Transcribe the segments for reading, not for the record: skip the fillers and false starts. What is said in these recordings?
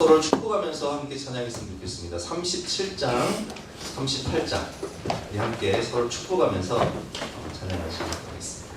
서로를 축복하면서 함께 찬양했으면 좋겠습니다. 37장, 38장 우리 함께 서로를 축복하면서 찬양하시도록 하겠습니다.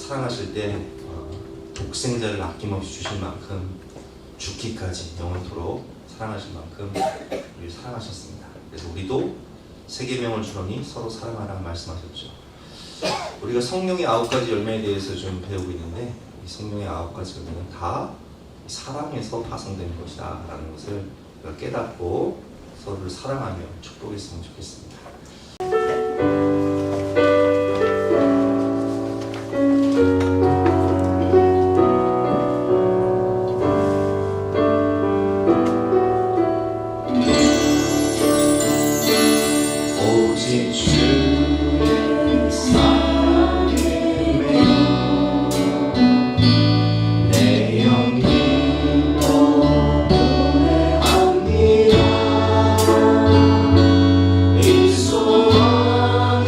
사랑하실 때 독생자를 아낌없이 주신 만큼 죽기까지 영원토록 사랑하신 만큼 우리를 사랑하셨습니다. 그래서 우리도 세 계명을 주노니 서로 사랑하라고 말씀하셨죠. 우리가 성령의 9가지 열매에 대해서 좀 배우고 있는데 이 성령의 9가지 열매는 다 사랑에서 파생되는 것이다 라는 것을 우리가 깨닫고 서로를 사랑하며 축복했으면 좋겠습니다. 이 소원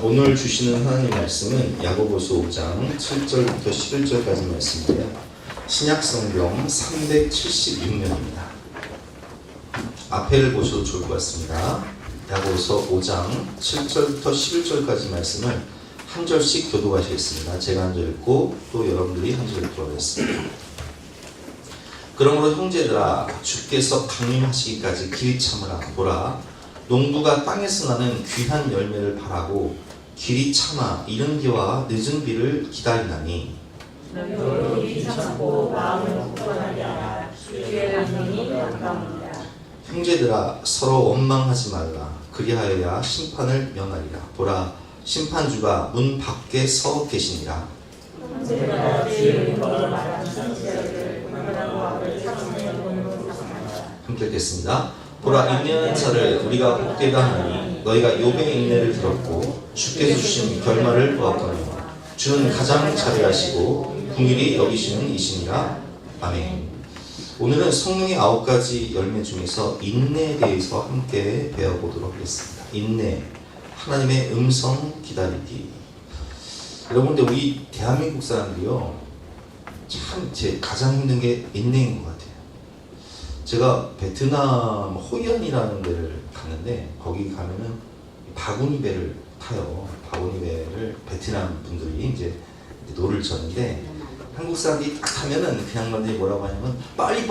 오늘 주시는 하나님 말씀은 야고보서 5장 7절부터 11절까지 말씀인데요. 신약성경 376면입니다. 앞에를 보셔도 좋을 것 같습니다. 야고보서 5장 7절부터 11절까지 말씀을 한 절씩 교독하시겠습니다. 제가 한 절 읽고 또 여러분들이 한 절 읽도록 하겠습니다. 그러므로 형제들아 주께서 강림하시기까지 길이 참으라. 보라 농부가 땅에서 나는 귀한 열매를 바라고 길이 참아 이른 비와 늦은 비를 기다리나니 너희도 길이 참고 마음을 굳건하게 하라. 주의 강림이 가까우니라. 형제들아 서로 원망하지 말라. 그리하여야 심판을 면하리라. 보라 심판주가 문 밖에 서 계시니라. 형제들아 주의 이름으로 말하는 선지자들을 분별하고 악을 참으며 본으로 삼으라. 함께 읽겠습니다. 보라 인내하는 자를 우리가 복되다 하니 너희가 욥의 인내를 들었고 주께서 주신 결말을 보았거니 주는 가장 자비하시고 긍휼히 여기시는 이시니라. 아멘. 오늘은 성령의 9가지 열매 중에서 인내에 대해서 함께 배워보도록 하겠습니다. 인내, 하나님의 음성 기다리기. 여러분들 우리 대한민국 사람들이요 참 제 가장 힘든 게 인내인 것 같아요. 제가 베트남 호이안이라는 데를 갔는데 거기 가면은 바구니 배를 타요. 바구니 배를 베트남 분들이 이제 노를 젓는데 한국 사람들이 딱 타면은 그냥 말들이 뭐라고 하냐면 빨리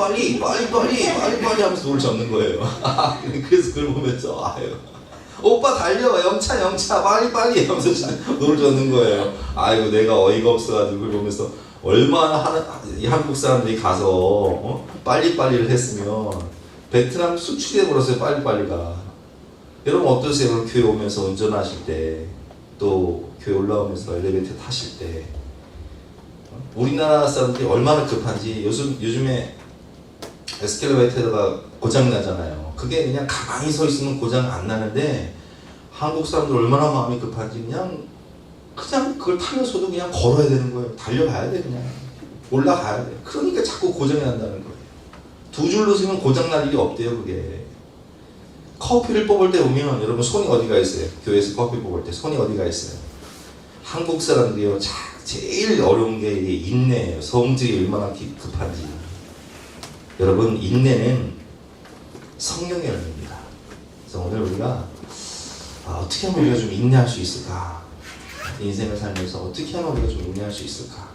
하면서 노를 젓는 거예요. 그래서 그걸 보면서 아유 오빠 달려 영차 빨리 하면서 노를 젓는 거예요. 아이고 내가 어이가 없어가지고 그걸 보면서 얼마나 이 한국 사람들이 가서 빨리를 했으면 베트남 수출해 버렸어요. 빨리가. 여러분 어떠세요? 교회 오면서 운전하실 때 또 교회 올라오면서 엘리베이터 타실 때 우리나라 사람들이 얼마나 급한지 요즘에 에스컬레이터가 고장 나잖아요. 그게 그냥 가만히 서 있으면 고장 안 나는데 한국 사람들 얼마나 마음이 급한지 그냥 그걸 타면서도 그냥 걸어야 되는 거예요. 달려가야 돼. 그냥 올라가야 돼. 그러니까 자꾸 고장이 난다는 거예요. 두 줄로 서면 고장 날 일이 없대요. 그게 커피를 뽑을 때 보면 여러분 손이 어디가 있어요? 교회에서 커피 뽑을 때 손이 어디가 있어요? 한국 사람들이요 제일 어려운 게 인내예요. 성질이 얼마나 급한지. 여러분 인내는 성령의 열매입니다. 그래서 오늘 우리가 어떻게 하면 우리가 좀 인내할 수 있을까? 인생을 살면서 어떻게 하면 우리가 좀 인내할 수 있을까?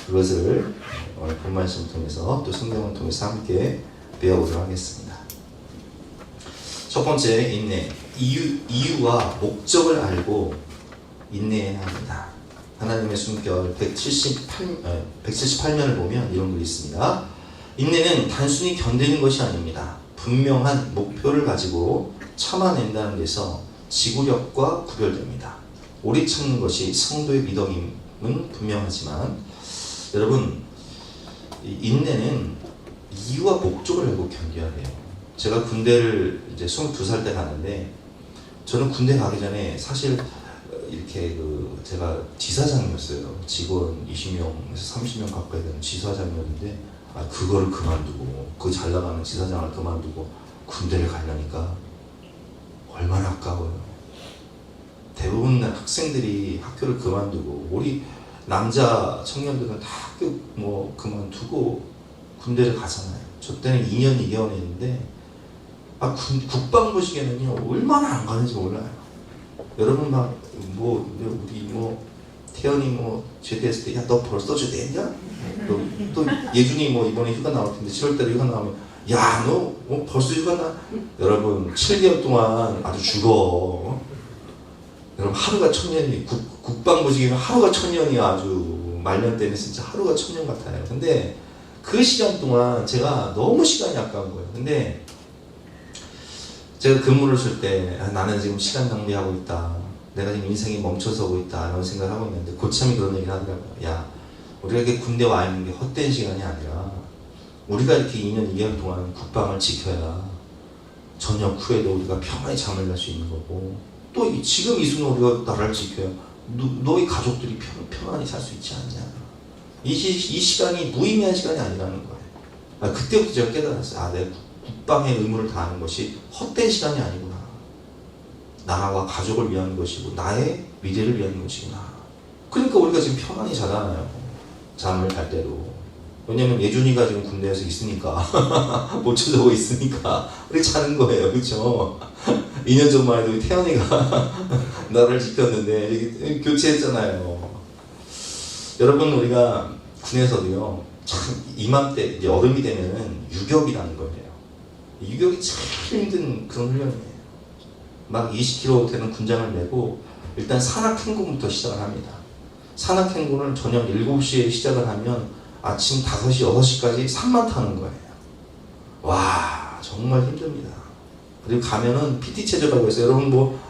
그것을 오늘 본 말씀을 통해서 또 성경을 통해서 함께 배워보도록 하겠습니다. 첫 번째 인내. 이유와 목적을 알고 인내해야 합니다. 하나님의 숨결 178면을 보면 이런 글이 있습니다. 인내는 단순히 견디는 것이 아닙니다. 분명한 목표를 가지고 참아낸다는 데서 지구력과 구별됩니다. 오래 참는 것이 성도의 미덕임은 분명하지만 여러분 인내는 이유와 목적을 알고 견뎌야 돼요. 제가 군대를 이제 22살 때 갔는데 저는 군대 가기 전에 사실 이렇게 제가 지사장이었어요. 직원 20명에서 30명 가까이 되는 지사장이었는데 그거를 그만두고 그 잘 나가는 지사장을 그만두고 군대를 가려니까 얼마나 아까워요. 대부분 학생들이 학교를 그만두고 우리 남자 청년들은 다 학교 그만두고 군대를 가잖아요. 저 때는 2년 2개월 했는데 국방부시계는요 얼마나 안 가는지 몰라요. 여러분 우리 태연이 제대했을 때 야 너 벌써 제대했냐? 또 예준이 이번에 휴가 나올 텐데 7월달에 휴가 나오면 야 너 벌써 휴가 나? 여러분 7개월 동안 아주 죽어. 여러분 하루가 천년이 국방부시계는 하루가 천년이야. 아주 말년 때는 진짜 하루가 천년 같아요. 근데 그 시간 동안 제가 너무 시간이 아까운 거예요. 근데 제가 근무를 쓸 때 나는 지금 시간 낭비하고 있다. 내가 지금 인생이 멈춰서고 있다. 이런 생각을 하고 있는데 고참이 그런 얘기를 하더라고요. 야 우리가 이렇게 군대 와 있는 게 헛된 시간이 아니라 우리가 이렇게 2년 2개월 동안 국방을 지켜야 저녁 후에도 우리가 평안히 잠을 잘 수 있는 거고 또 지금 이 순간 우리가 나라를 지켜야 너희 가족들이 평안히 살 수 있지 않냐. 이 시간이 무의미한 시간이 아니라는 거예요. 그때부터 제가 깨달았어요. 내가 국방의 의무를 다하는 것이 헛된 시간이 아니구나. 나와 가족을 위한 것이고 나의 미래를 위한 것이구나. 그러니까 우리가 지금 편안히 자잖아요. 잠을 잘 때도. 왜냐면 예준이가 지금 군대에서 있으니까 못 쳐자고 있으니까 우리 자는 거예요. 그렇죠? 2년 전만 해도 태연이가 나를 지켰는데 교체했잖아요. 여러분, 우리가 군에서도요, 참 이맘때 이제 여름이 되면은 유격이라는 거예요. 유격이 제일 힘든 그런 훈련이에요. 막 20kg 되는 군장을 메고 일단 산악행군부터 시작을 합니다. 산악행군을 저녁 7시에 시작을 하면 아침 5시, 6시까지 산만 타는 거예요. 와, 정말 힘듭니다. 그리고 가면은 PT 체조라고 해서 여러분 뭐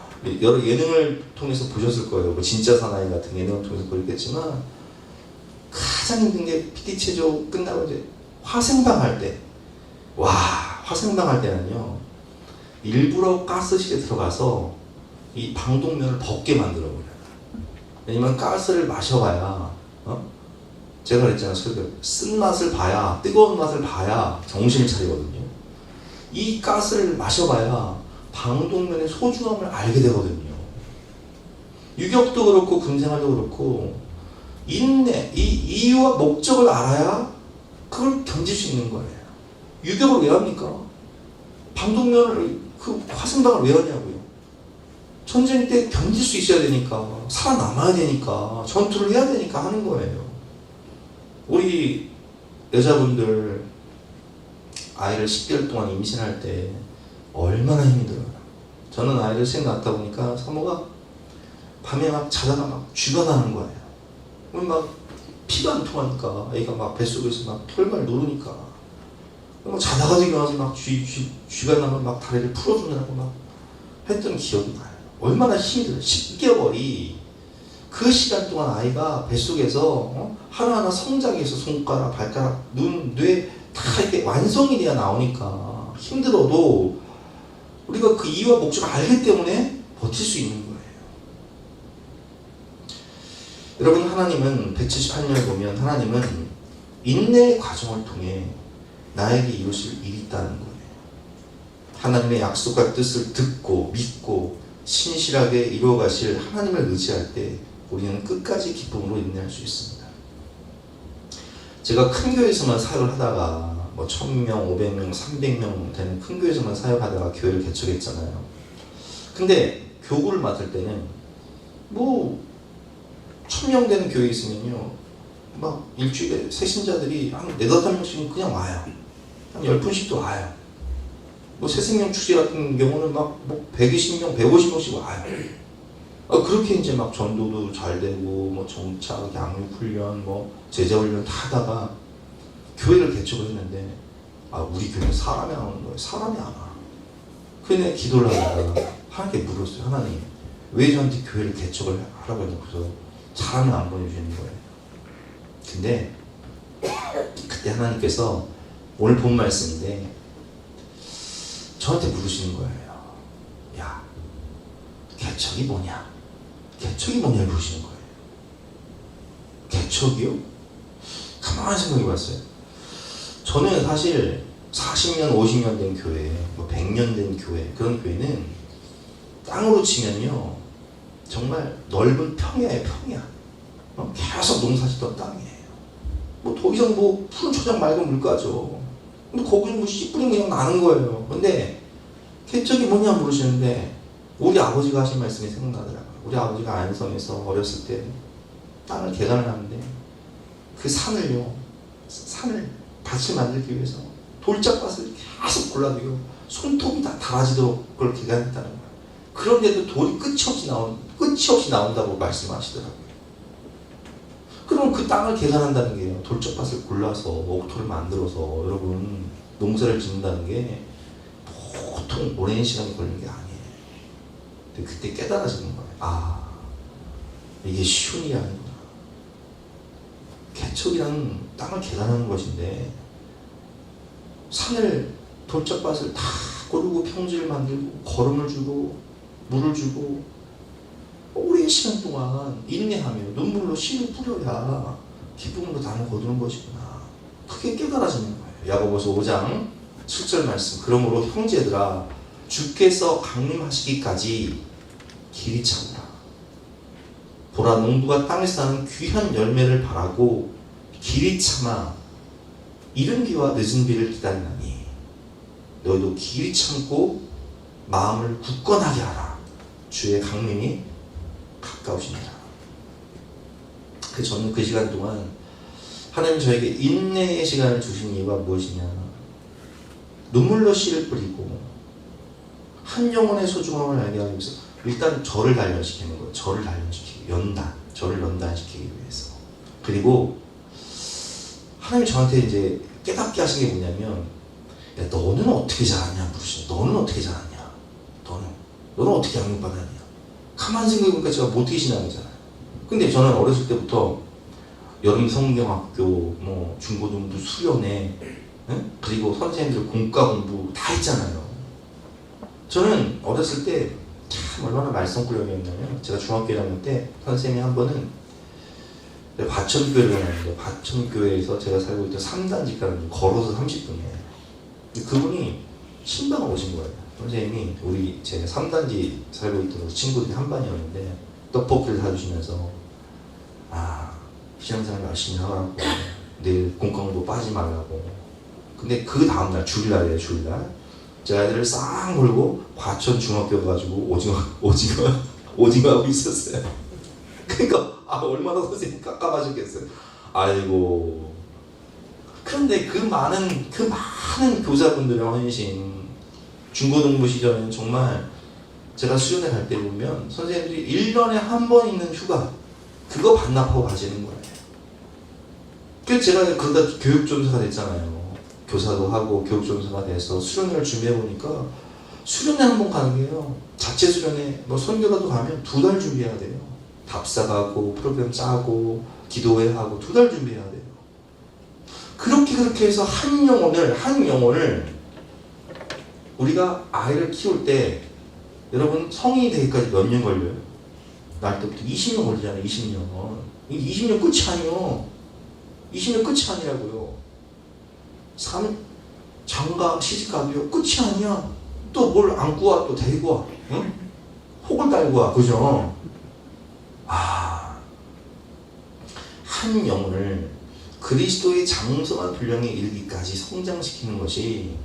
여러 예능을 통해서 보셨을 거예요. 뭐 진짜 사나이 같은 예능을 통해서 보셨겠지만 가장 힘든 게 PT 체조 끝나고 이제 화생방 할 때. 와, 화생방 할 때는요, 일부러 가스실에 들어가서 이 방독면을 벗게 만들어 버려요. 왜냐면 가스를 마셔봐야, 제가 그랬잖아요. 쓴맛을 봐야, 뜨거운 맛을 봐야 정신을 차리거든요. 이 가스를 마셔봐야 방독면의 소중함을 알게 되거든요. 유격도 그렇고 군생활도 그렇고 인내, 이 이유와 목적을 알아야 그걸 견딜 수 있는 거예요. 유격을 왜 합니까? 방독면을, 그 화생방을 왜 하냐고요. 전쟁 때 견딜 수 있어야 되니까, 살아남아야 되니까, 전투를 해야 되니까 하는 거예요. 우리 여자분들 아이를 10개월 동안 임신할 때 얼마나 힘들어요. 저는 아이를 셋 낳다 보니까 사모가 밤에 막 자다가 막 쥐가 나는 거예요. 막 피가 안 통하니까, 애가 막 뱃속에서 막 털발 누르니까 막 자다가 일어나서 막 쥐가 나면 막 다리를 풀어주느라고 막 했던 기억이 나요. 얼마나 힘들어요. 10개월이 그 시간 동안 아이가 뱃속에서 하나하나 성장해서 손가락, 발가락, 눈, 뇌 다 이렇게 완성이 돼야 나오니까 힘들어도 우리가 그 이유와 목적을 알기 때문에 버틸 수 있는 거예요. 여러분, 하나님은 178년을 보면 하나님은 인내의 과정을 통해 나에게 이루실 일이 있다는 거예요. 하나님의 약속과 뜻을 듣고 믿고 신실하게 이루어가실 하나님을 의지할 때 우리는 끝까지 기쁨으로 인내할 수 있습니다. 제가 큰 교회에서만 사역을 하다가 뭐 1000명, 500명, 300명 되는 큰 교회에서만 사역하다가 교회를 개척했잖아요. 근데 교구를 맡을 때는 뭐 1000명 되는 교회에 있으면요, 막 일주일에 새신자들이 한 4-5명씩 그냥 와요. 한 10분씩도 와요. 뭐 새생명 축제 같은 경우는 막 뭐 120명, 150명씩 와요. 그렇게 이제 막 전도도 잘 되고, 뭐 정착, 양육훈련, 뭐 제자훈련 다 하다가 교회를 개척을 했는데, 우리 교회는 사람이 안 오는 거예요. 사람이 안 와. 그래서 내가 기도를 하다가 하나님께 물었어요. 하나님, 왜 저한테 교회를 개척을 하라고 해놓고서 사람을 안 보내주시는 거예요. 근데 그때 하나님께서 오늘 본 말씀인데 저한테 물으시는 거예요. 야, 개척이 뭐냐? 개척이 뭐냐를 물으시는 거예요. 개척이요? 가만히 생각해 봤어요. 저는 사실 40년, 50년 된 교회, 뭐 100년 된 교회, 그런 교회는 땅으로 치면요, 정말 넓은 평야예요, 평야. 계속 농사짓던 땅이에요. 뭐 더 이상 뭐 푸른 초장 맑은 물가죠. 근데 거기는 뭐 씨 뿌린 그냥 나는 거예요. 근데 개척이 뭐냐 물으시는데 우리 아버지가 하신 말씀이 생각나더라고요. 우리 아버지가 안성에서 어렸을 때 땅을 개간을 하는데 그 산을 밭을 만들기 위해서 돌짝밭을 계속 골라도요, 손톱이 다 닳아지도록 그걸 개간했다는 거예요. 그런데도 돌이 끝이 없이 나온다고 말씀하시더라고요. 그럼 그 땅을 개간한다는 게요, 돌짝밭을 골라서 옥토를 만들어서 여러분 농사를 짓는다는 게 보통 오랜 시간이 걸리는 게 아니에요. 근데 그때 깨달아지는 거예요. 이게 쉬운 일이 아니구나. 개척이란 땅을 개간하는 것인데 산을, 돌짝밭을 다 고르고 평지를 만들고 거름을 주고 물을 주고 오랜 시간 동안 인내하며 눈물로 씨를 뿌려야 기쁨으로 나는 거두는 것이구나. 그게 깨달아지는 거예요. 야고보서 5장 7절 말씀. 그러므로 형제들아, 주께서 강림하시기까지 길이 참으라. 보라, 농부가 땅에서 나는 귀한 열매를 바라고 길이 참아 이른 비와 늦은 비를 기다리나니 너희도 길이 참고 마음을 굳건하게 하라. 주의 강림이 가까우시니라. 저는 그 시간 동안 하나님 저에게 인내의 시간을 주신 이유가 무엇이냐, 눈물로 씨를 뿌리고 한 영혼의 소중함을 알게 하기 위해서 일단 저를 단련시키는 거예요. 저를 연단시키기 위해서. 그리고 하나님이 저한테 이제 깨닫게 하신 게 뭐냐면, 야, 너는 어떻게 자랐냐 물으시죠. 너는 어떻게 자랐냐, 너는 어떻게 양육받았냐. 가만 생각해보니까 제가 모태기 신앙이잖아요. 근데 저는 어렸을 때부터 여름 성경학교, 뭐 중고등부 수련회, 그리고 선생님들 공과 공부 다 했잖아요. 저는 어렸을 때 참 얼마나 말썽꾸러기였냐면, 제가 중학교 1학년 때 선생님이 한 번은 과천교회를 갔는데, 과천교회에서 제가 살고 있던 3단지 가는 걸어서 30분이에요. 그분이 신방을 오신 거예요. 선생님이 제가 3단지 살고 있던 우리 친구들이 한 반이었는데 떡볶이를 사주시면서, 신앙생활 열심히 하라고, 내일 공과공부 빠지지 말라고. 근데 그 다음날 주일날이에요. 주일날 제가 애들을 싹 몰고 과천 중학교 가지고 오징어 하고 있었어요. 그러니까 얼마나 선생님 깝깝하셨겠어요. 아이고. 그런데 그 많은 교사분들의 헌신, 중고등부 시절에는 정말 제가 수련회 갈 때 보면 선생님들이 1년에 한 번 있는 휴가, 그거 반납하고 가시는 거예요. 그래서 제가 그러다 교육전사가 됐잖아요. 교사도 하고 교육전사가 돼서 수련회를 준비해보니까 수련회 한 번 가는 게요, 자체 수련회 뭐 선교라도 가면 2달 준비해야 돼요. 답사 가고 프로그램 짜고 기도회 하고 2달 준비해야 돼요. 그렇게 해서 한 영혼을 우리가 아이를 키울 때, 여러분 성인이 되기까지 몇 년 걸려요? 날 때부터 20년 걸리잖아요. 20년 끝이 아니요. 20년 끝이 아니라고요. 장가 시집가도요 끝이 아니야. 또 뭘 안고 와, 또 데리고 와, 응? 혹을 달고 와, 그죠? 한 영혼을 그리스도의 장성한 분량에 이르기까지 성장시키는 것이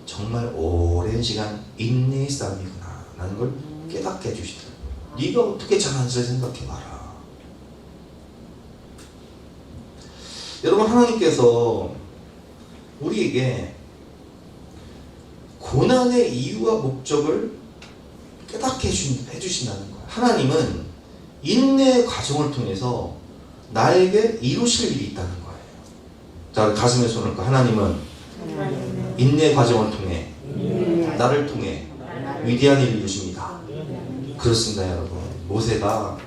정말 오랜 시간 인내의 싸움이구나 라는 걸 깨닫게 해주시더라고요. 네가 어떻게 자라는지 생각해봐라. 여러분, 하나님께서 우리에게 고난의 이유와 목적을 깨닫게 해주신다는 거예요. 하나님은 인내의 과정을 통해서 나에게 이루실 일이 있다는 거예요. 자, 가슴에 손을 얹고, 하나님은 인내의 과정을 통해 나를 통해 위대한 일을 이루십니다. 그렇습니다, 여러분. 모세가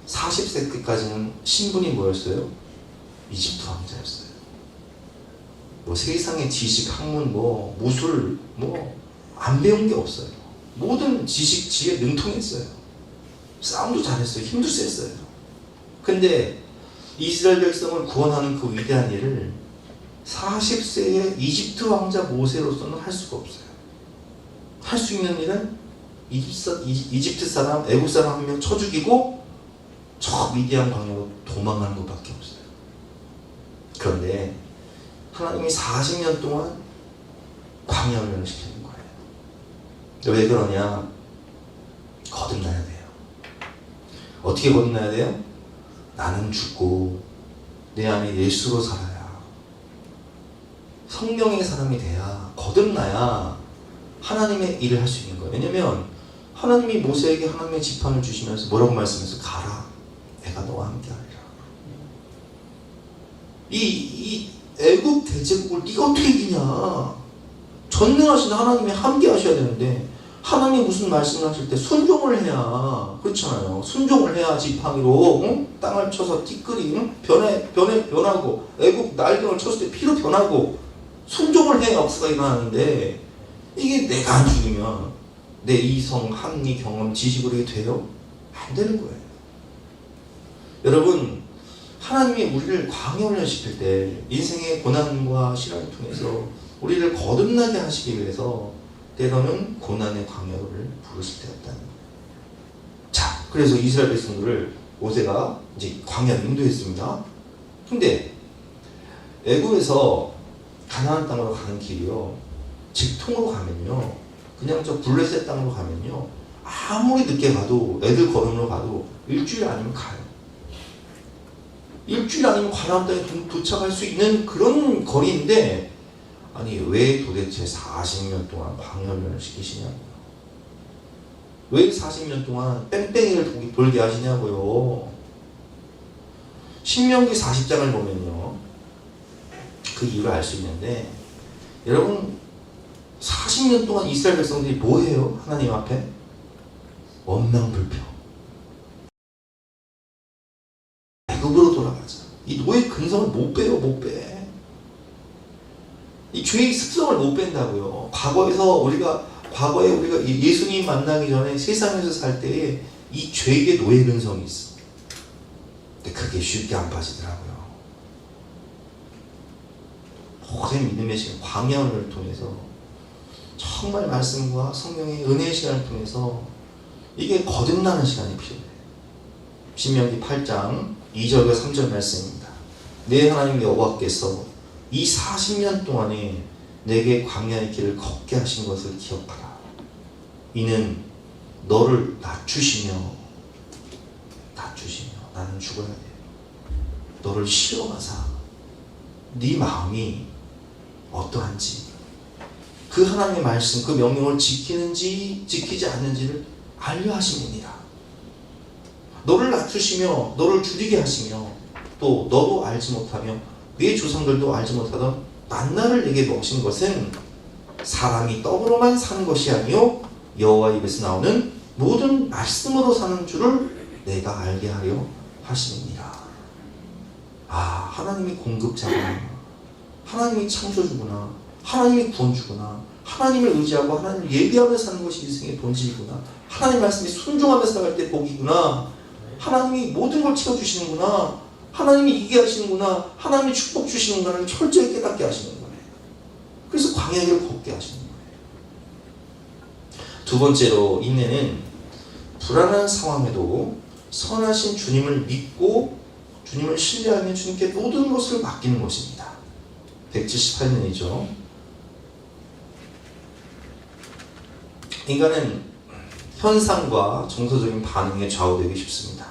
40세 때까지는 신분이 뭐였어요? 이집트 왕자였어요. 뭐 세상의 지식, 학문, 무술, 안 배운 게 없어요. 모든 지식, 지혜 능통했어요. 싸움도 잘했어요. 힘도 셌어요. 근데 이스라엘 백성을 구원하는 그 위대한 일을 40세의 이집트 왕자 모세로서는 할 수가 없어요. 할 수 있는 일은 이집트 사람, 애국 사람 한 명 쳐 죽이고 저 위대한 광야로 도망가는 것밖에 없어요. 그런데 하나님이 40년 동안 광야 훈련을 시키는 거예요. 왜 그러냐? 거듭나야 돼요. 어떻게 거듭나야 돼요? 나는 죽고 내 안에 예수로 살아야, 성령의 사람이 돼야, 거듭나야 하나님의 일을 할 수 있는 거예요. 왜냐면 하나님이 모세에게 하나님의 지팡이를 주시면서 뭐라고 말씀해서, 가라, 내가 너와 함께 하리라. 이 애국 대제국을 네가 어떻게 이기냐? 전능하신 하나님이 함께 하셔야 되는데, 하나님이 무슨 말씀을 하실 때 순종을 해야, 그렇잖아요. 순종을 해야 지팡이로 땅을 쳐서 티끌이 변하고, 애국 날개를 쳤을 때 피로 변하고, 순종을 해야 역사가 일어나는데, 이게 내가 안 죽으면 내 이성, 합리, 경험, 지식으로 이게 돼요? 안 되는 거예요. 여러분, 하나님이 우리를 광야훈련 시킬 때, 인생의 고난과 시련을 통해서 우리를 거듭나게 하시기 위해서 때로는 고난의 광야를 부르실 때가 있다는 거예요. 그래서 이스라엘 백성들을 모세가 이제 광야로 인도했습니다. 근데 애굽에서 가나안 땅으로 가는 길이요, 직통으로 가면요, 그냥 저 블레셋 땅으로 가면요, 아무리 늦게 가도, 애들 걸음으로 가도 일주일 아니면 가요. 일주일 아니면 가나안 땅에 도착할 수 있는 그런 거리인데, 아니 왜 도대체 40년 동안 광야훈련을 시키시냐고요. 왜 40년 동안 뺑뺑이를 돌게 하시냐고요. 신명기 40장을 보면요, 그 이유를 알 수 있는데, 여러분 40년 동안 이스라엘 백성들이 뭐해요? 하나님 앞에 원망불평. 애굽으로 돌아가자. 이 노예 근성을 못 빼요, 못 빼. 이 죄의 습성을 못 뺀다고요. 과거에 우리가 예수님 만나기 전에 세상에서 살 때에 이 죄의 노예 근성이 있어. 근데 그게 쉽게 안 빠지더라고요. 오랜 믿음의 시간, 광야를 통해서 정말 말씀과 성령의 은혜의 시간을 통해서 이게 거듭나는 시간이 필요해요. 신명기 8장 2절과 3절 말씀입니다. 내 하나님 여호와께서 이 40년 동안에 내게 광야의 길을 걷게 하신 것을 기억하라. 이는 너를 낮추시며 나는 죽어야 돼. 너를 시험하사 네 마음이 어떠한지, 그 하나님의 말씀, 그 명령을 지키는지 지키지 않는지를 알려 하심이니라. 너를 낮추시며 너를 줄이게 하시며, 또 너도 알지 못하며 네 조상들도 알지 못하던 만나를 내게 먹신 것은 사람이 떡으로만 사는 것이 아니요 여호와 입에서 나오는 모든 말씀으로 사는 줄을 내가 알게 하려 하심이니라. 아, 하나님이 공급자구나, 하나님이 창조주구나, 하나님이 구원주구나, 하나님을 의지하고 하나님을 예비하며 사는 것이 인생의 본질이구나, 하나님 말씀에 순종하며 살아갈 때 복이구나, 하나님이 모든 걸 채워주시는구나, 하나님이 이기게 하시는구나, 하나님이 축복 주시는구나를 철저히 깨닫게 하시는 거예요. 그래서 광야를 걷게 하시는 거예요. 두 번째로, 인내는 불안한 상황에도 선하신 주님을 믿고 주님을 신뢰하며 주님께 모든 것을 맡기는 것입니다. 178년이죠. 인간은 현상과 정서적인 반응에 좌우되기 쉽습니다.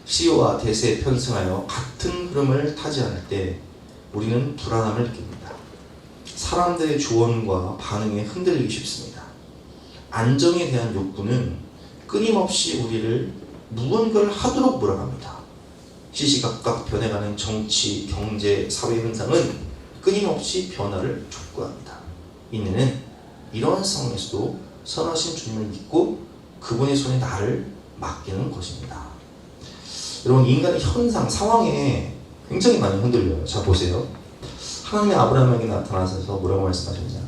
시와 대세에 편승하여 같은 흐름을 타지 않을 때 우리는 불안함을 느낍니다. 사람들의 조언과 반응에 흔들리기 쉽습니다. 안정에 대한 욕구는 끊임없이 우리를 무언가를 하도록 몰아갑니다. 시시각각 변해가는 정치, 경제, 사회 현상은 끊임없이 변화를 촉구합니다. 인내는 이러한 상황에서도 선하신 주님을 믿고 그분의 손에 나를 맡기는 것입니다. 여러분, 인간의 현상, 상황에 굉장히 많이 흔들려요. 자, 보세요. 하나님이 아브라함에게 나타나셔서 뭐라고 말씀하셨냐?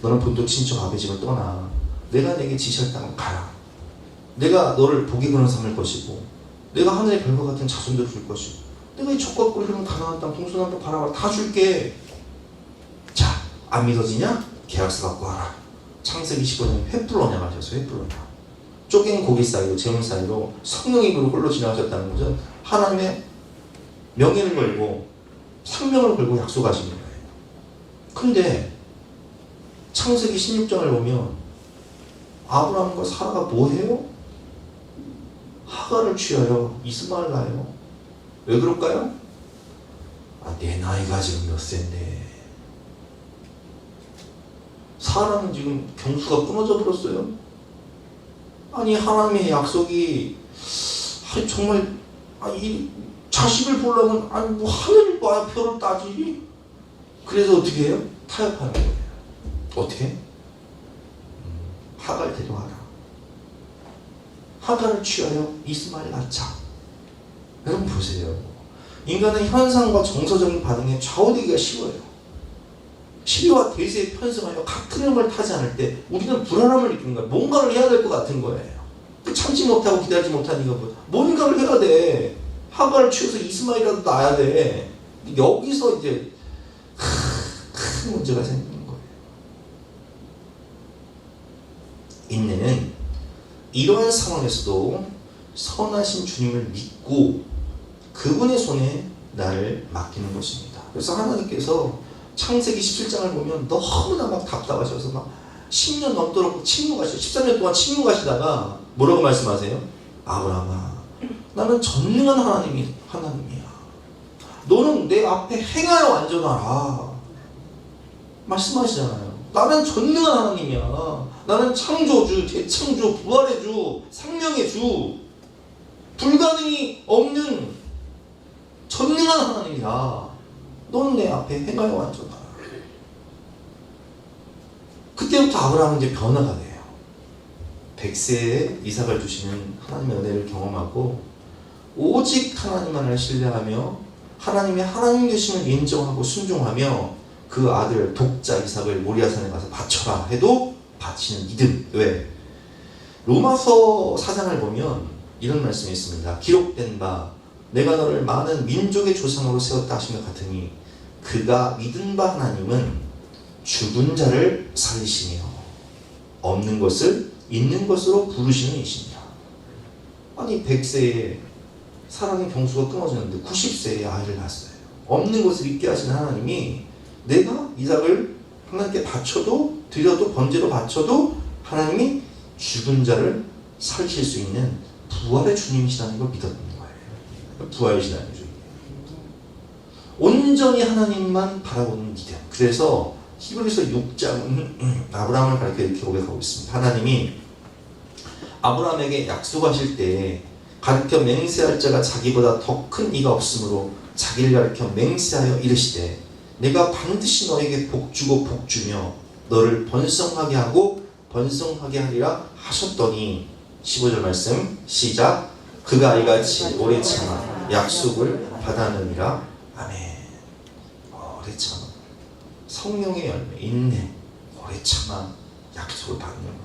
너는 본토 친척 아버지 집을 떠나 내가 내게 지시할 땅으로 가라. 내가 너를 복이 그는 삼을 것이고 내가 하늘의 별과 같은 자손들을 줄 것이고 내가 이 적과 꿀 흐르는 가나안 땅, 동서남 땅, 바라봐라, 다 줄게. 자, 안 믿어지냐? 계약서 갖고 와라. 창세기 15장에 횃불 언약 하셨어요. 횃불 언약. 쪼갠 고기 사이로, 재물 사이로 성령의 입으로 홀로 지나가셨다는 것은 하나님의 명예를 걸고 생명을 걸고 약속하시는 거예요. 근데 창세기 16장을 보면 아브라함과 사라가 뭐해요? 하갈을 취하여 이스마엘 낳아요. 왜 그럴까요? 내 나이가 지금 몇 세인데. 사라는 지금 경수가 끊어져 버렸어요. 아니, 하나님의 약속이 정말 이 자식을 보려면 뭐 하늘을 봐야 표를 따지. 그래서 어떻게 해요? 타협하는 거예요. 어떻게? 하갈 데려와라. 하갈을 취하여 이스마엘 낳자. 여러분 보세요. 인간은 현상과 정서적인 반응에 좌우되기가 쉬워요. 시리와 대세에 편승하여 같은 흐름을 타지 않을 때 우리는 불안함을 느끼는 거예요. 뭔가를 해야 될 것 같은 거예요. 참지 못하고 기다리지 못하니까 뭔가를 해야 돼. 하갈을 취해서 이스마엘이라도 낳아야 돼. 여기서 이제 큰 문제가 생기는 거예요. 인내는 이러한 상황에서도 선하신 주님을 믿고 그분의 손에 나를 맡기는 것입니다. 그래서 하나님께서 창세기 17장을 보면 너무나 막 답답하셔서 막 10년 넘도록 침묵하시고 13년 동안 침묵하시다가 뭐라고 말씀하세요? 아브라함아, 나는 전능한 하나님이야. 너는 내 앞에 행하여 완전하라. 말씀하시잖아요. 나는 전능한 하나님이야. 나는 창조주, 재창조, 부활의 주, 생명의 주, 불가능이 없는 전능한 하나님이야. 너는 내 앞에 행하여 완전하라. 그때부터 아브라함은 이제 변화가 돼요. 100세에 이삭을 주시는 하나님의 은혜를 경험하고 오직 하나님만을 신뢰하며 하나님의 하나님 되심을 인정하고 순종하며 그 아들 독자 이삭을 모리아산에 가서 바쳐라 해도 바치는 믿음. 왜? 로마서 4장을 보면 이런 말씀이 있습니다. 기록된 바 내가 너를 많은 민족의 조상으로 세웠다 하신 것 같으니 그가 믿은 바 하나님은 죽은 자를 살리시며 없는 것을 있는 것으로 부르시는 이십니다. 아니 100세에 사랑의 병수가 끊어지는데 90세에 아이를 낳았어요. 없는 것을 있게 하시는 하나님이 내가 이삭을 하나님께 바쳐도 드려도 번제로 바쳐도 하나님이 죽은 자를 살리실 수 있는 부활의 주님이시라는 걸 믿었던 거예요. 부활의 신앙이죠. 온전히 하나님만 바라보는 믿음. 그래서 히브리서 6장은 아브라함을 가리켜 이렇게 고백하고 있습니다. 하나님이 아브라함에게 약속하실 때 가르쳐 맹세할 자가 자기보다 더 큰 이가 없으므로 자기를 가르쳐 맹세하여 이르시되 내가 반드시 너에게 복주고 복주며 너를 번성하게 하고 번성하게 하리라 하셨더니 15절 말씀 시작. 그가 이같이 오래 참아 약속을 받았느니라. 아멘. 오래 참아 성령의 열매 인내 오래 참아 약속을 받는 거예요.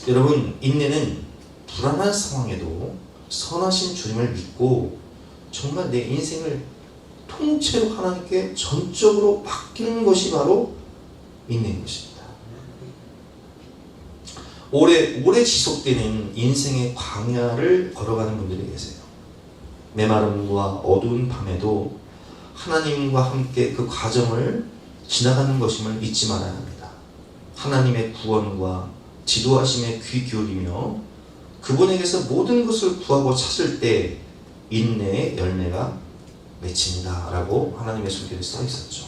여러분 인내는 불안한 상황에도 선하신 주님을 믿고 정말 내 인생을 통째로 하나님께 전적으로 맡기는 것이 바로 인내인 것입니다. 오래 지속되는 인생의 광야를 걸어가는 분들이 계세요. 메마름과 어두운 밤에도 하나님과 함께 그 과정을 지나가는 것임을 잊지 말아야 합니다. 하나님의 구원과 지도하심에 귀 기울이며 그분에게서 모든 것을 구하고 찾을 때 인내의 열매가 맺힙니다 라고 하나님의 손길에 써 있었죠.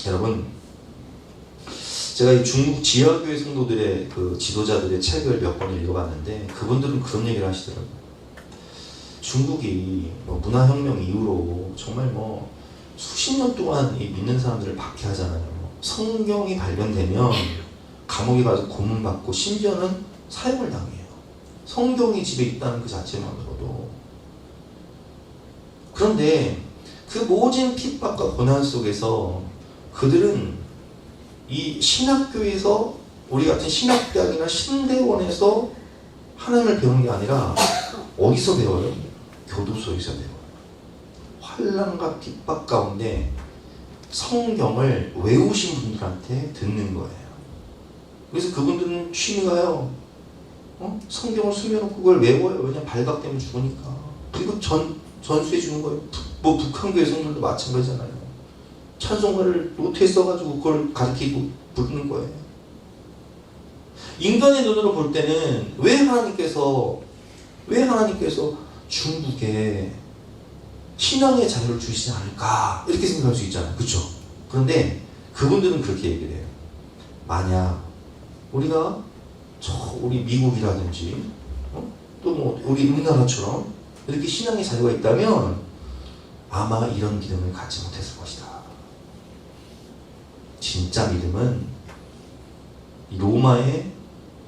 여러분 제가 이 중국 지하교회 성도들의 그 지도자들의 책을 몇 번 읽어봤는데 그분들은 그런 얘기를 하시더라고요. 중국이 문화혁명 이후로 정말 수십 년 동안 이 믿는 사람들을 박해하잖아요. 성경이 발견되면 감옥에 가서 고문받고 심지어는 사형을 당해요. 성경이 집에 있다는 그 자체만으로도. 그런데 그 모진 핍박과 고난 속에서 그들은 이 신학교에서 우리 같은 신학대학이나 신대원에서 하나님을 배우는 게 아니라 어디서 배워요? 교도소에서 배워요. 환난과 핍박 가운데 성경을 외우신 분들한테 듣는 거예요. 그래서 그분들은 취미가요. 성경을 숨겨놓고 그걸 외워요. 왜냐면 발각되면 죽으니까. 그리고 전수해 주는 거예요. 북한교회 성도들도 마찬가지잖아요. 찬송가를 노트에 써가지고 그걸 가르치고 부르는 거예요. 인간의 눈으로 볼 때는 왜 하나님께서 중국에 신앙의 자유를 주시지 않을까 이렇게 생각할 수 있잖아요. 그렇죠? 그런데 그분들은 그렇게 얘기를 해요. 만약 우리가 우리 미국이라든지 또 우리 우리나라처럼 이렇게 신앙의 자유가 있다면 아마 이런 믿음을 갖지 못했을 것이다. 진짜 믿음은 로마의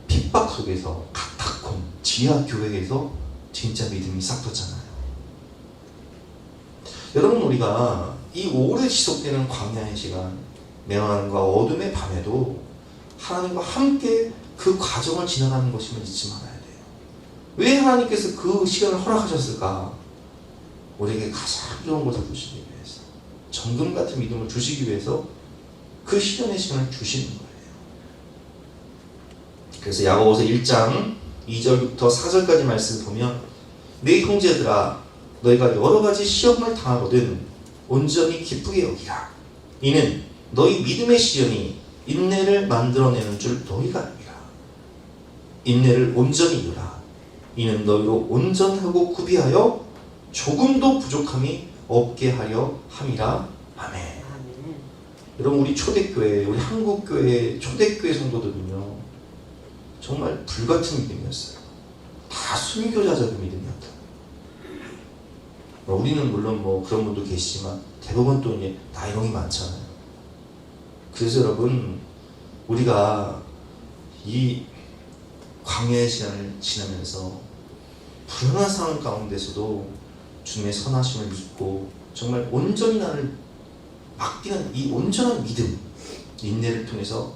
핍박 속에서 카타콤 지하교회에서 진짜 믿음이 싹 텄잖아요. 여러분 우리가 이 오래 지속되는 광야의 시간 메마름과 어둠의 밤에도 하나님과 함께 그 과정을 지나가는 것임을 잊지 말아야 돼요. 왜 하나님께서 그 시간을 허락하셨을까? 우리에게 가장 좋은 것을 주시기 위해서 정금 같은 믿음을 주시기 위해서 그 시련의 시간을 주시는 거예요. 그래서 야고보서 1장 2절부터 4절까지 말씀을 보면 내 형제들아 너희가 여러 가지 시험을 당하거든 온전히 기쁘게 여기라. 이는 너희 믿음의 시련이 인내를 만들어내는 줄 너희가 알미라. 인내를 온전히 이루라. 이는 너희로 온전하고 구비하여 조금도 부족함이 없게 하려 함이라. 아멘. 여러분 우리 초대교회, 우리 한국교회 초대교회 성도들은요 정말 불같은 믿음이었어요. 다 순교자적인 믿음이었다. 우리는 물론 뭐 그런 분도 계시지만 대부분 또 이제 나이롱이 많잖아요. 그래서 여러분 우리가 이 광야의 시간을 지나면서 불안한 상황 가운데서도 주님의 선하심을 믿고 정말 온전히 나를 맡기는 이 온전한 믿음, 인내를 통해서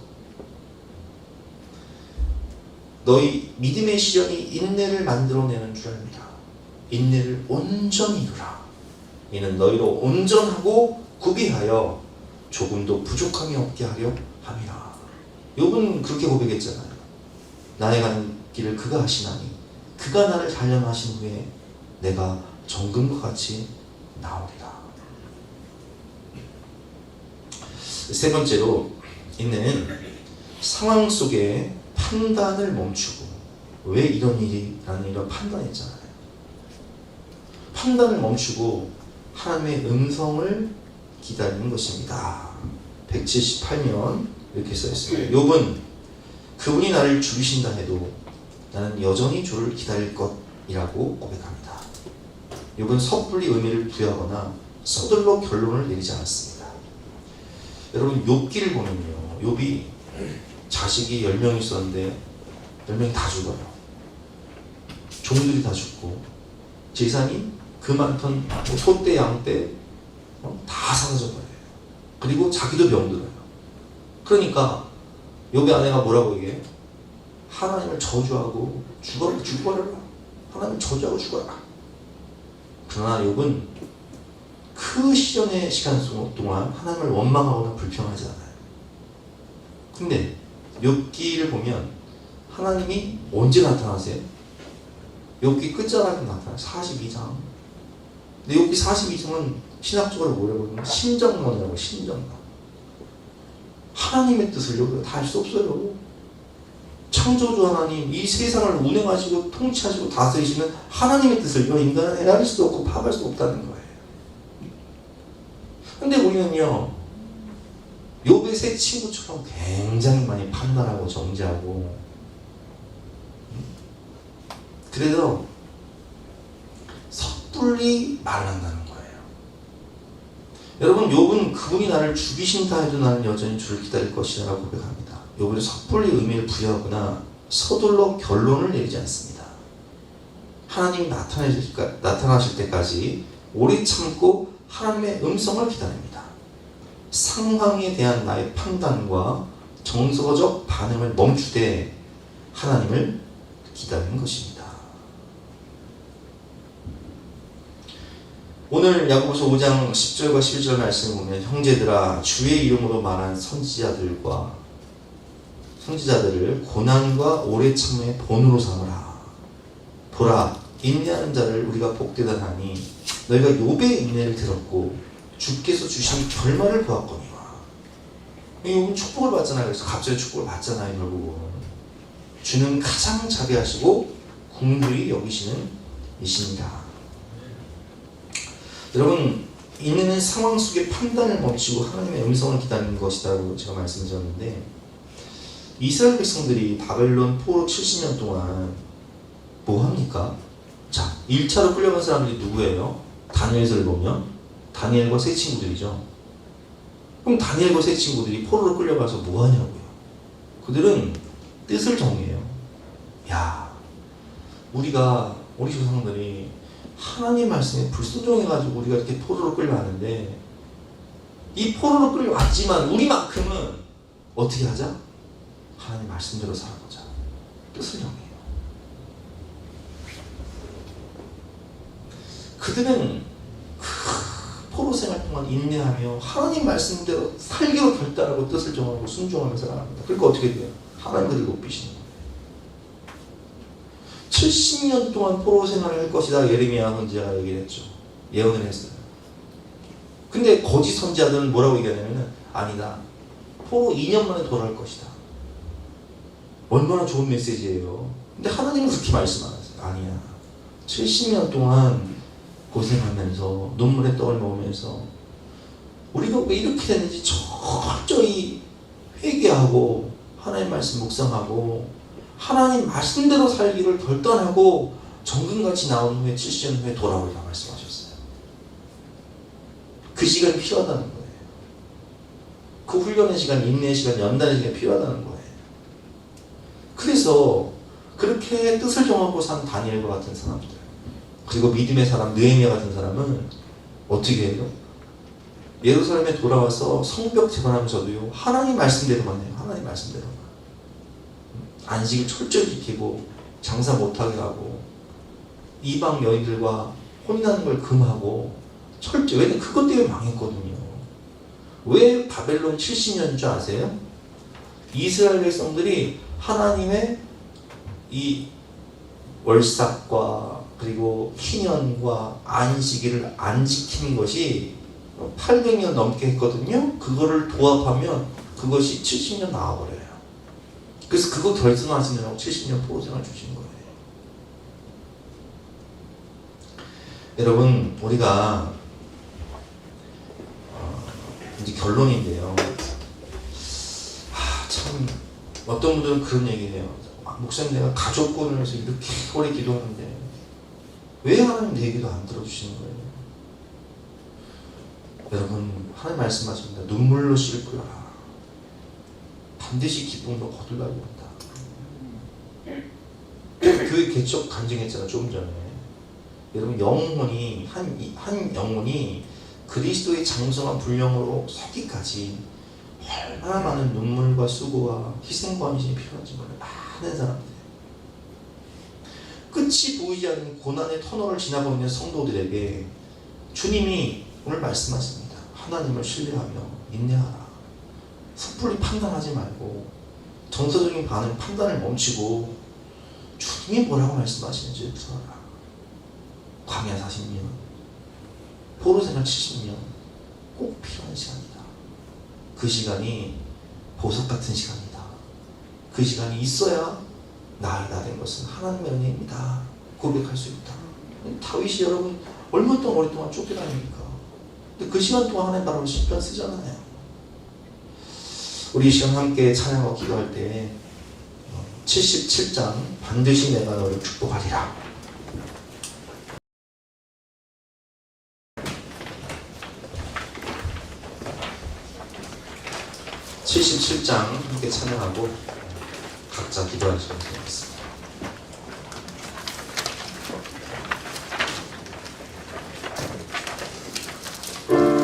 너희 믿음의 시련이 인내를 만들어내는 줄 압니다. 인내를 온전히 이루라. 이는 너희로 온전하고 구비하여 조금도 부족함이 없게 하려 함이라. 욥은 그렇게 고백했잖아요. 나의 가는 길을 그가 하시나니 그가 나를 단련하신 후에 내가 정금과 같이 나오리라. 세 번째로 인내는 상황 속에 판단을 멈추고 왜 이런 일이? 라는 이런 판단했잖아요. 판단을 멈추고 하나님의 음성을 기다리는 것입니다. 178면 이렇게 써있습니다. 욥은 그분이 나를 죽이신다 해도 나는 여전히 주를 기다릴 것이라고 고백합니다. 욥은 섣불리 의미를 부여하거나 서둘러 결론을 내리지 않았습니다. 여러분 욥기를 보면요, 욥이 자식이 10명 있었는데 10명이 다 죽어요. 종들이 다 죽고 재산이 그 많던 소떼 양떼 다 사라져버려요. 그리고 자기도 병들어요. 그러니까 욥의 아내가 뭐라고 얘기해요? 하나님을 저주하고 죽어라. 하나님을 저주하고 죽어라. 그러나 욥은 그 시련의 시간 동안 하나님을 원망하거나 불평하지 않아요. 근데 욥기를 보면 하나님이 언제 나타나세요? 욥기 끝자락에 나타나요. 42장. 근데 욥기 42장은 신학적으로 뭐라고 하면 심정론이라고. 심정론. 하나님의 뜻을 여기가 다 할 수 없어요. 창조주 하나님, 이 세상을 운행하시고 통치하시고 다스리시는 하나님의 뜻을 이 인간은 헤아릴 수도 없고 파악할 수도 없다는 거예요. 근데 우리는요, 욥의 세 친구처럼 굉장히 많이 판단하고 정죄하고, 그래서 섣불리 말을 한다는 거예요. 여러분, 욥은 그분이 나를 죽이신다 해도 나는 여전히 주를 기다릴 것이라고 고백합니다. 욥은 섣불리 의미를 부여하거나 서둘러 결론을 내리지 않습니다. 하나님이 나타나실 때까지 오래 참고 하나님의 음성을 기다립니다. 상황에 대한 나의 판단과 정서적 반응을 멈추되 하나님을 기다리는 것입니다. 오늘 야고보서 5장 10절과 11절 말씀을 보면 형제들아 주의 이름으로 말한 선지자들을 고난과 오래 참음의 본으로 삼으라. 보라 인내하는 자를 우리가 복되다 하니 너희가 욥의 인내를 들었고 주께서 주신 결말을 보았거니와. 욥은 축복을 받잖아요. 그래서 갑자기 축복을 받잖아요. 결국은 주는 가장 자비하시고 긍휼히 여기시는 이십니다. 여러분, 인내는 상황 속의 판단을 멈추고 하나님의 음성을 기다리는 것이다라고 제가 말씀드렸는데, 이스라엘 백성들이 바벨론 포로 70년 동안 뭐 합니까? 자, 1차로 끌려간 사람들이 누구예요? 다니엘서를 보면 다니엘과 세 친구들이죠. 그럼 다니엘과 세 친구들이 포로로 끌려가서 뭐 하냐고요? 그들은 뜻을 정해요. 야, 우리 조상들이 하나님 말씀에 불순종해가지고 우리가 이렇게 포로로 끌려왔는데, 이 포로로 끌려왔지만 우리만큼은 어떻게 하자? 하나님 말씀대로 살아보자. 뜻을 정해요. 그들은 포로 생활 동안 인내하며 하나님 말씀대로 살기로 결단하고 뜻을 정하고 순종하며 살아갑니다. 그러니까 어떻게 돼요? 하나님들이 높이시는 거예요. 70년 동안 포로 생활을 할 것이다. 예레미야 선지자가 얘기를 했죠. 예언을 했어요. 근데 거짓 선지자들은 뭐라고 얘기하냐면 아니다. 포로 2년 만에 돌아올 것이다. 얼마나 좋은 메시지예요. 근데 하나님은 그렇게 말씀 안 하세요. 아니야. 70년 동안 고생하면서 눈물의 떡을 먹으면서 우리가 왜 이렇게 됐는지 철저히 회개하고 하나님 말씀 묵상하고 하나님 말씀대로 살기를 결단하고 정금같이 나온 후에 70년 후에 돌아오리라 말씀하셨어요. 그 시간이 필요하다는 거예요. 그 훈련의 시간, 인내의 시간, 연단의 시간이 필요하다는 거예요. 그래서 그렇게 뜻을 정하고 산 다니엘과 같은 사람들, 그리고 믿음의 사람 느헤미야 같은 사람은 어떻게 해요? 예루살렘에 돌아와서 성벽 재건하면서도요 하나님 말씀대로만 해요. 하나님 말씀대로만. 안식을 철저히 지키고 장사 못하게 하고 이방 여인들과 혼인하는 걸 금하고 철저히. 왜냐면 그것 때문에 망했거든요. 왜 바벨론 70년인 줄 아세요? 이스라엘 백성들이 하나님의 이 월삭과 그리고 희년과 안식일을 안 지키는 것이 800년 넘게 했거든요. 그거를 도합하면 그것이 70년 나와버려요. 그래서 그거 결승하시느라고 70년 포로생활 주신 거예요. 여러분, 우리가 이제 결론인데요. 참 어떤 분들은 그런 얘기해요. 목사님, 내가 가족구원을 해서 이렇게 오래 기도하는데 왜 하나님 내 기도 안 들어주시는 거예요? 여러분, 하나님 말씀하십니다. 눈물로 씻고라. 반드시 기쁨으로 거둘라고 한다. 교회 개척 간증했잖아, 조금 전에. 여러분, 영혼이 한 영혼이 그리스도의 장성한 분량으로 서기까지 얼마나 많은 눈물과 수고와 희생과 헌신이 필요한지 몰라요. 많은 사람들. 끝이 보이지 않는 고난의 터널을 지나고 있는 성도들에게 주님이 오늘 말씀하십니다. 하나님을 신뢰하며 인내하라. 섣불리 판단하지 말고 정서적인 반응, 판단을 멈추고 주님이 뭐라고 말씀하시는지 들어라. 광야 40년, 포로생활 70년 꼭 필요한 시간이다. 그 시간이 보석 같은 시간이다. 그 시간이 있어야 나의 나 된 것은 하나님의 은혜입니다. 고백할 수 있다. 다윗이 여러분 얼마 동안 오랫동안 쫓겨다닙니까? 근데 그 시간 동안 하나님 바로 시편 쓰잖아요. 우리 이 시간 함께 찬양하고 기도할 때 77장 반드시 내가 너를 축복하리라. 함께 찬양하고 각자 기도하시면 되겠습니다. 주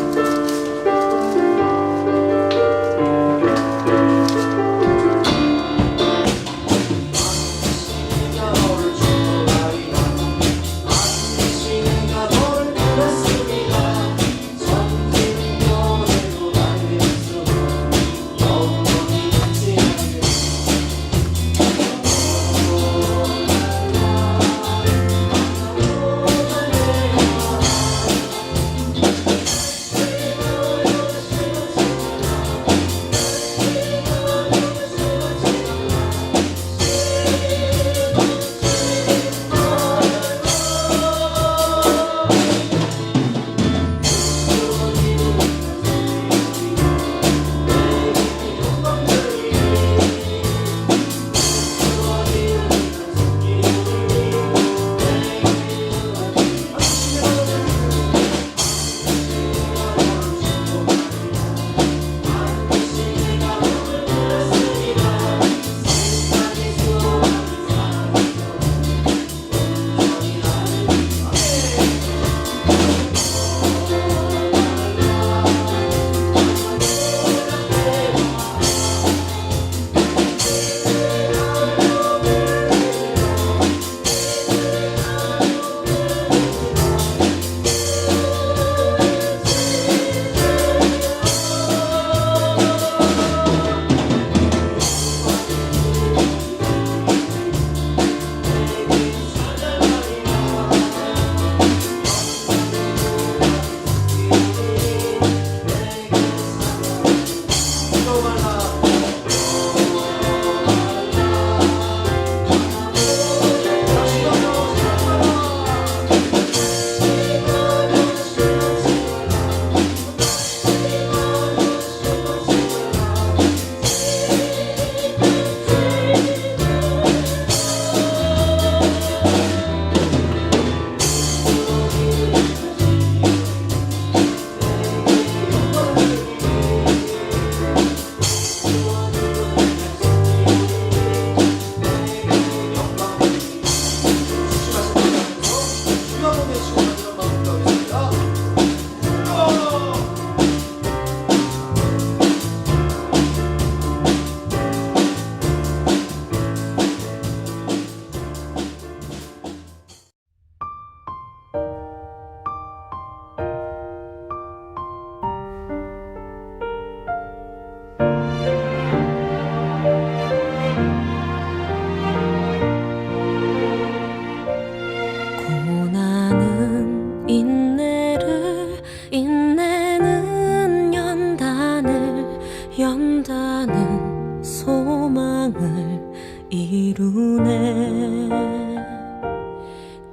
이루네.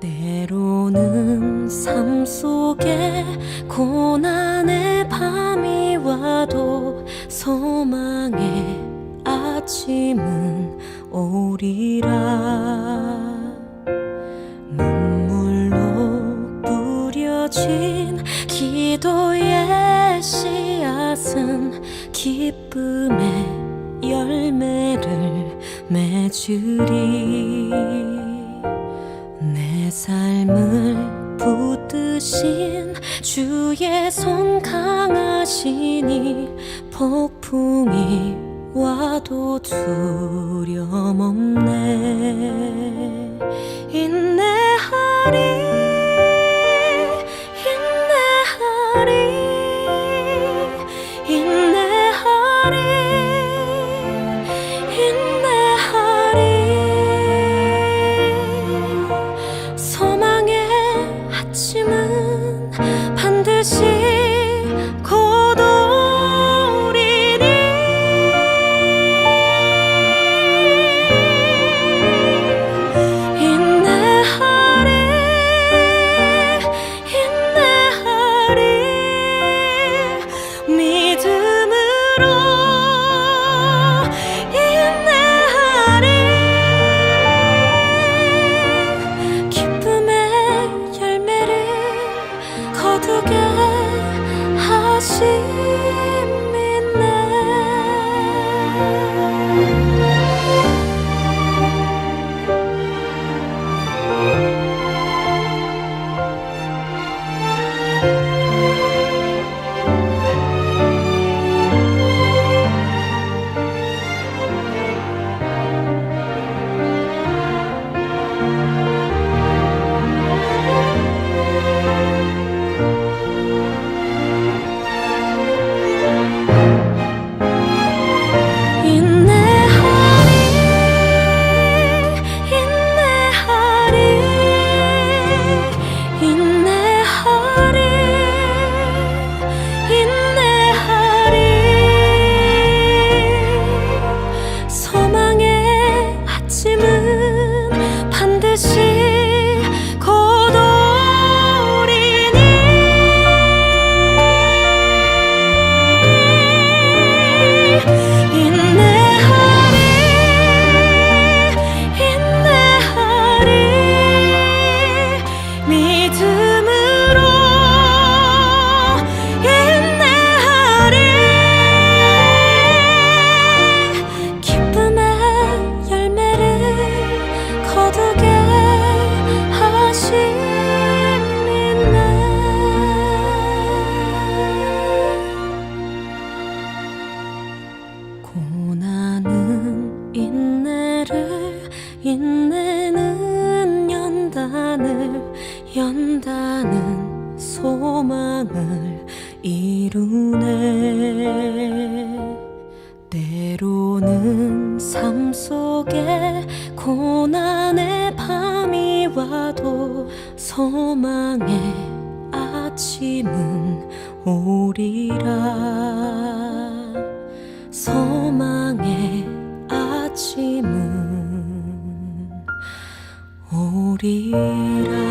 때로는 삶 속에 고난의 밤이 와도 소망의 아침은 오리라. 눈물로 뿌려진 기도의 씨앗은 기쁨의 열매를 맺으리. 내 삶을 붙드신 주의 손 강하시니 폭풍이 와도 두려움 없네. 인내하리, 인내하리, 인내하리, 인내하리. 소망의 아침은 반드시 곧 오리니. 인내하리, 인내하리, 믿음으로 인내하리. 기쁨의 열매를 거두게 하심이네. 소망의 아침은 반드시 곧 오리니. 인내하리, 인내하리, 믿음으로 인내하리. 기쁨의 열매를 거두게 하심이네. 고난은 인내를, 인내는 연단을, 연단은 소망을 이루네. 때로는 삶 속에 고난의 밤이 와도 소망의 아침은 오리라. 소망의 아침은 오리라.